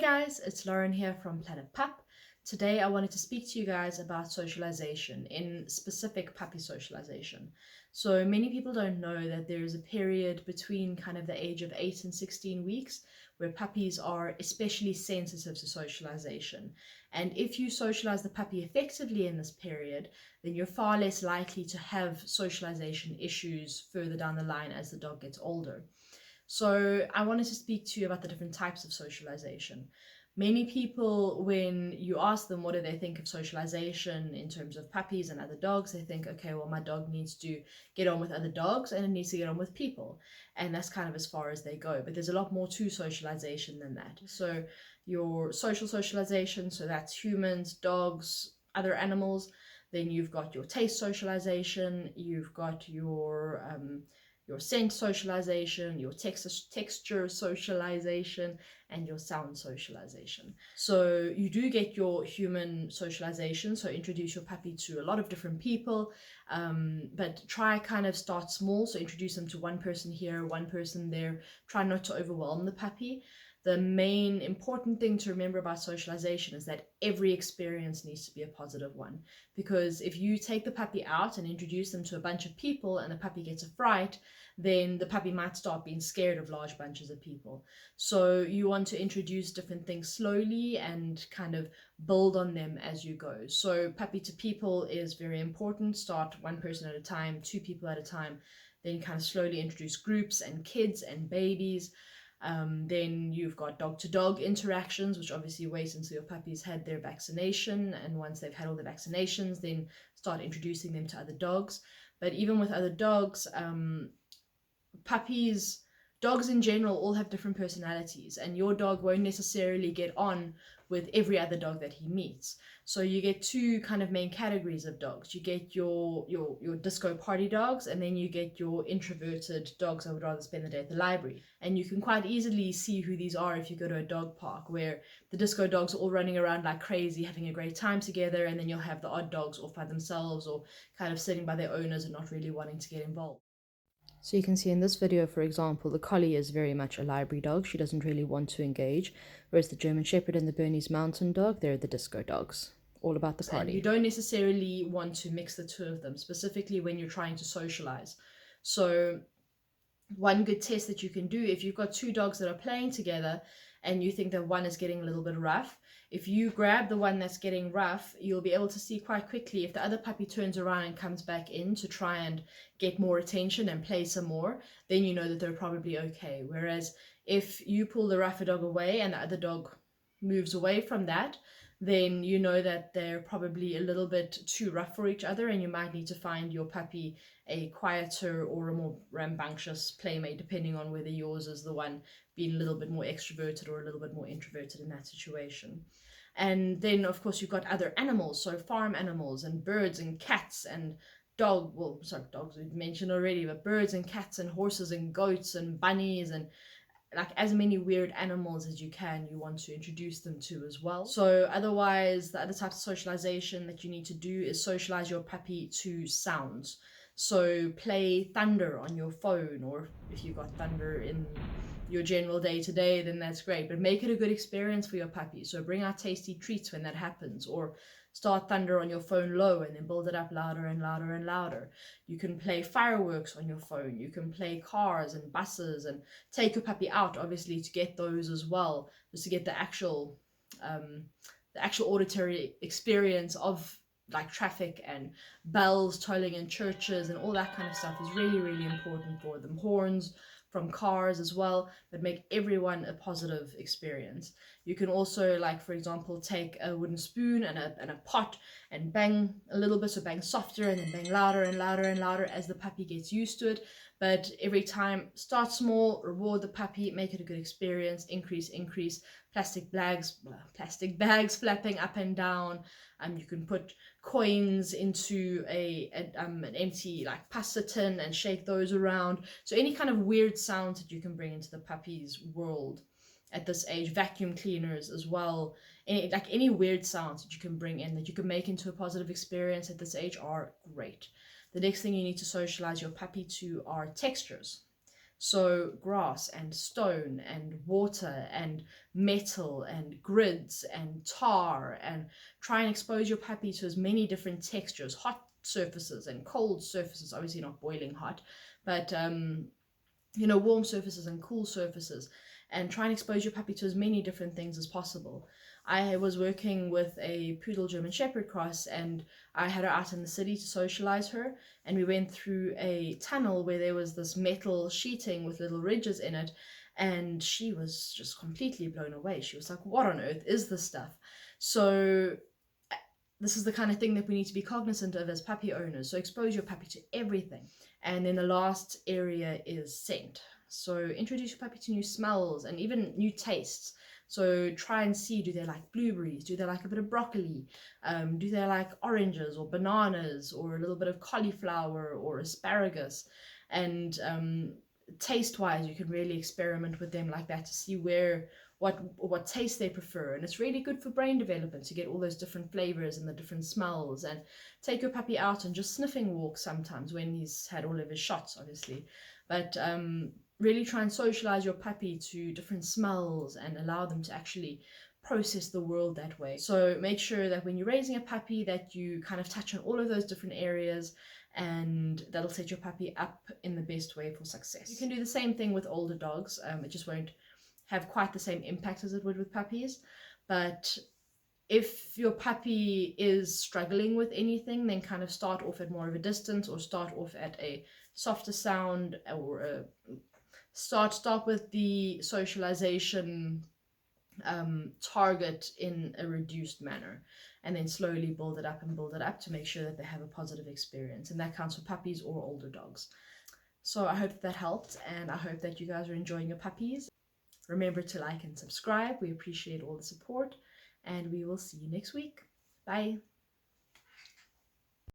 guys, it's Lauren here from Planet PUP. Today I wanted to speak to you guys about socialization, in specific puppy socialization. So many people don't know that there is a period between kind of the age of 8 and 16 weeks where puppies are especially sensitive to socialization. And if you socialize the puppy effectively in this period, then you're far less likely to have socialization issues further down the line as the dog gets older. So I wanted to speak to you about the different types of socialization. Many people, when you ask them what do they think of socialization in terms of puppies and other dogs, they think, okay, well, my dog needs to get on with other dogs and it needs to get on with people. And that's kind of as far as they go. But there's a lot more to socialization than that. So your social socialization, so that's humans, dogs, other animals. Then you've got your taste socialization, you've got your scent socialization, your texture socialization, and your sound socialization. So you do get your human socialization, so introduce your puppy to a lot of different people, but try kind of start small, so introduce them to one person here, one person there. Try not to overwhelm the puppy. The main important thing to remember about socialization is that every experience needs to be a positive one. Because if you take the puppy out and introduce them to a bunch of people and the puppy gets a fright, then the puppy might start being scared of large bunches of people. So you want to introduce different things slowly and kind of build on them as you go. So puppy to people is very important. Start one person at a time, two people at a time, then kind of slowly introduce groups and kids and babies. Then you've got dog to dog interactions, which obviously wait until your puppy's had their vaccination, and once they've had all the vaccinations, then start introducing them to other dogs. But even with other dogs, dogs in general all have different personalities, and your dog won't necessarily get on with every other dog that he meets. So you get two kind of main categories of dogs. You get your disco party dogs, and then you get your introverted dogs that would rather spend the day at the library. And you can quite easily see who these are if you go to a dog park, where the disco dogs are all running around like crazy, having a great time together, and then you'll have the odd dogs off by themselves or kind of sitting by their owners and not really wanting to get involved. So you can see in this video, for example, the collie is very much a library dog. She doesn't really want to engage, whereas the German Shepherd and the Bernese Mountain Dog, they're the disco dogs, all about the party. And you don't necessarily want to mix the two of them, specifically when you're trying to socialize. So one good test that you can do, if you've got two dogs that are playing together and you think that one is getting a little bit rough, if you grab the one that's getting rough, you'll be able to see quite quickly if the other puppy turns around and comes back in to try and get more attention and play some more, then you know that they're probably okay. Whereas if you pull the rougher dog away and the other dog moves away from that, then you know that they're probably a little bit too rough for each other, and you might need to find your puppy a quieter or a more rambunctious playmate, depending on whether yours is the one being a little bit more extroverted or a little bit more introverted in that situation. And then of course you've got other animals, so farm animals and birds and cats and dogs we've mentioned already, but birds and cats and horses and goats and bunnies and like as many weird animals as you can, you want to introduce them to as well. So otherwise, the other types of socialization that you need to do is socialize your puppy to sounds. So play thunder on your phone, or if you've got thunder in your general day-to-day, then that's great, but make it a good experience for your puppy. So bring out tasty treats when that happens, or start thunder on your phone low and then build it up louder and louder and louder. You can play fireworks on your phone. You can play cars and buses, and take your puppy out, obviously, to get those as well, just to get the actual auditory experience of like traffic and bells tolling in churches and all that kind of stuff is really, really important for them. Horns from cars as well, but make everyone a positive experience. You can also, like for example, take a wooden spoon and a pot and bang a little bit, so bang softer and then bang louder and louder and louder as the puppy gets used to it. But every time, start small, reward the puppy, make it a good experience, increase. Plastic bags flapping up and down. You can put coins into an empty like pasta tin and shake those around. So any kind of weird sounds that you can bring into the puppy's world at this age, vacuum cleaners as well, any weird sounds that you can bring in that you can make into a positive experience at this age are great. The next thing you need to socialize your puppy to are textures. So grass and stone and water and metal and grids and tar, and try and expose your puppy to as many different textures, hot surfaces and cold surfaces, obviously not boiling hot, but warm surfaces and cool surfaces, and try and expose your puppy to as many different things as possible. I was working with a poodle German Shepherd cross, and I had her out in the city to socialize her, and we went through a tunnel where there was this metal sheeting with little ridges in it, and she was just completely blown away. She was like, what on earth is this stuff? So this is the kind of thing that we need to be cognizant of as puppy owners. So expose your puppy to everything. And then the last area is scent. So introduce your puppy to new smells and even new tastes. So try and see, do they like blueberries? Do they like a bit of broccoli? Do they like oranges or bananas or a little bit of cauliflower or asparagus? And taste-wise, you can really experiment with them like that to see what taste they prefer. And it's really good for brain development to get all those different flavors and the different smells. And take your puppy out and just sniffing walks sometimes when he's had all of his shots, obviously. But really try and socialize your puppy to different smells and allow them to actually process the world that way. So make sure that when you're raising a puppy that you kind of touch on all of those different areas, and that'll set your puppy up in the best way for success. You can do the same thing with older dogs. It just won't have quite the same impact as it would with puppies. But if your puppy is struggling with anything, then kind of start off at more of a distance, or start off at a softer sound, or start with the socialization target in a reduced manner, and then slowly build it up to make sure that they have a positive experience. And that counts for puppies or older dogs. So I hope that helped, and I hope that you guys are enjoying your puppies. Remember to like and subscribe. We appreciate all the support, and we will see you next week. Bye.